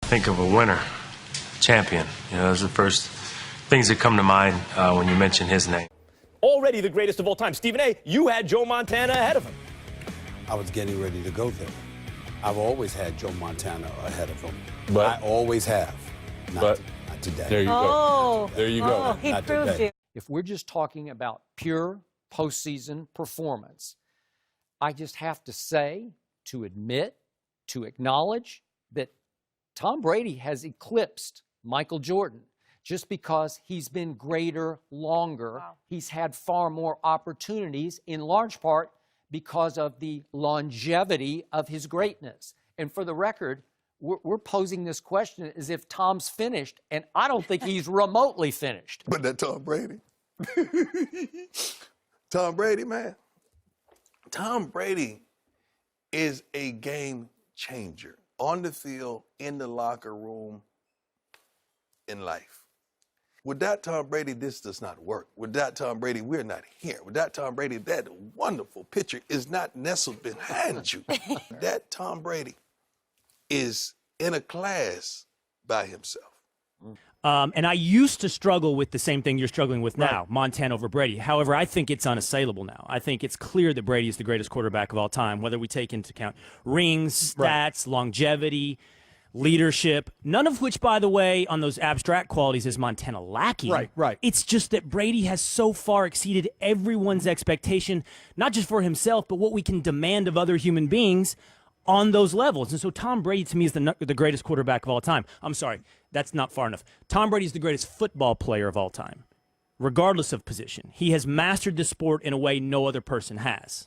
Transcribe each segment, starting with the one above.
think of a winner, champion. You know, those are the first things that come to mind when you mention his name. Already the greatest of all time. Stephen A., you had Joe Montana ahead of him. I was getting ready to go there. I've always had Joe Montana ahead of him. But I always have. Not today. There you go. There you go. He Not proved today. you. If we're just talking about pure postseason performance, I just have to say, to admit, to acknowledge that Tom Brady has eclipsed Michael Jordan just because he's been greater longer. Wow. He's had far more opportunities, in large part because of the longevity of his greatness. And for the record, we're posing this question as if Tom's finished, and I don't think he's remotely finished. But that Tom Brady. Tom Brady, man. Tom Brady is a game changer on the field, in the locker room, in life. Without Tom Brady, this does not work. Without Tom Brady, we're not here. Without Tom Brady, that wonderful picture is not nestled behind you. That Tom Brady is in a class by himself. And I used to struggle with the same thing you're struggling with now, Montana over Brady. However, I think it's unassailable now. I think it's clear that Brady is the greatest quarterback of all time, whether we take into account rings, stats, longevity, leadership, none of which, by the way, on those abstract qualities is Montana lacking. Right. It's just that Brady has so far exceeded everyone's expectation, not just for himself, but what we can demand of other human beings on those levels. And so Tom Brady, to me, is the greatest quarterback of all time. I'm sorry, that's not far enough. Tom Brady is the greatest football player of all time, regardless of position. He has mastered the sport in a way no other person has.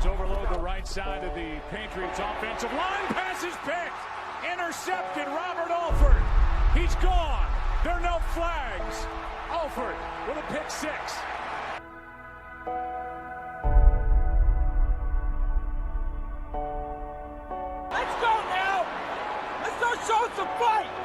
Patriots overload the right side of the Patriots offensive line. Pass is picked. Intercepted. Robert Alford. He's gone. There are no flags. Alford with a pick six. Let's go now. Let's go show some fight.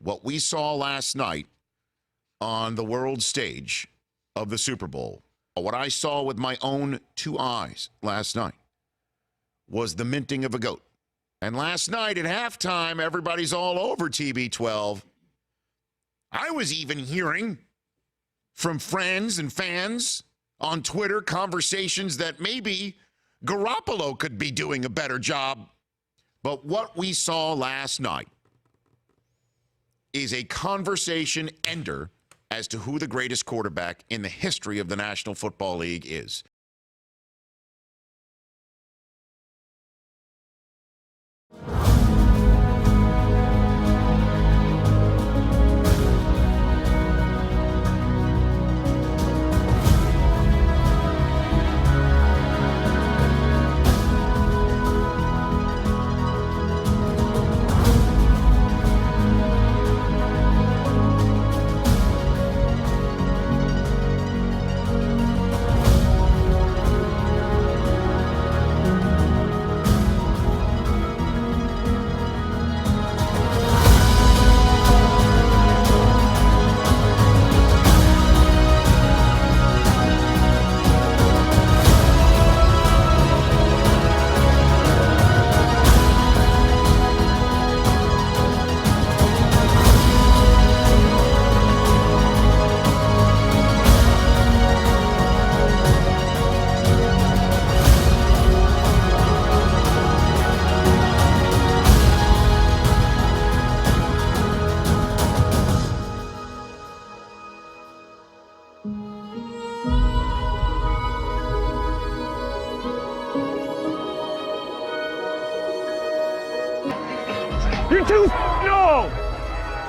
What we saw last night on the world stage of the Super Bowl, what I saw with my own two eyes last night, was the minting of a GOAT. And last night at halftime, everybody's all over TB12. I was even hearing from friends and fans on Twitter conversations that maybe Garoppolo could be doing a better job. But what we saw last night is a conversation ender as to who the greatest quarterback in the history of the National Football League is.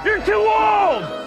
You're too old!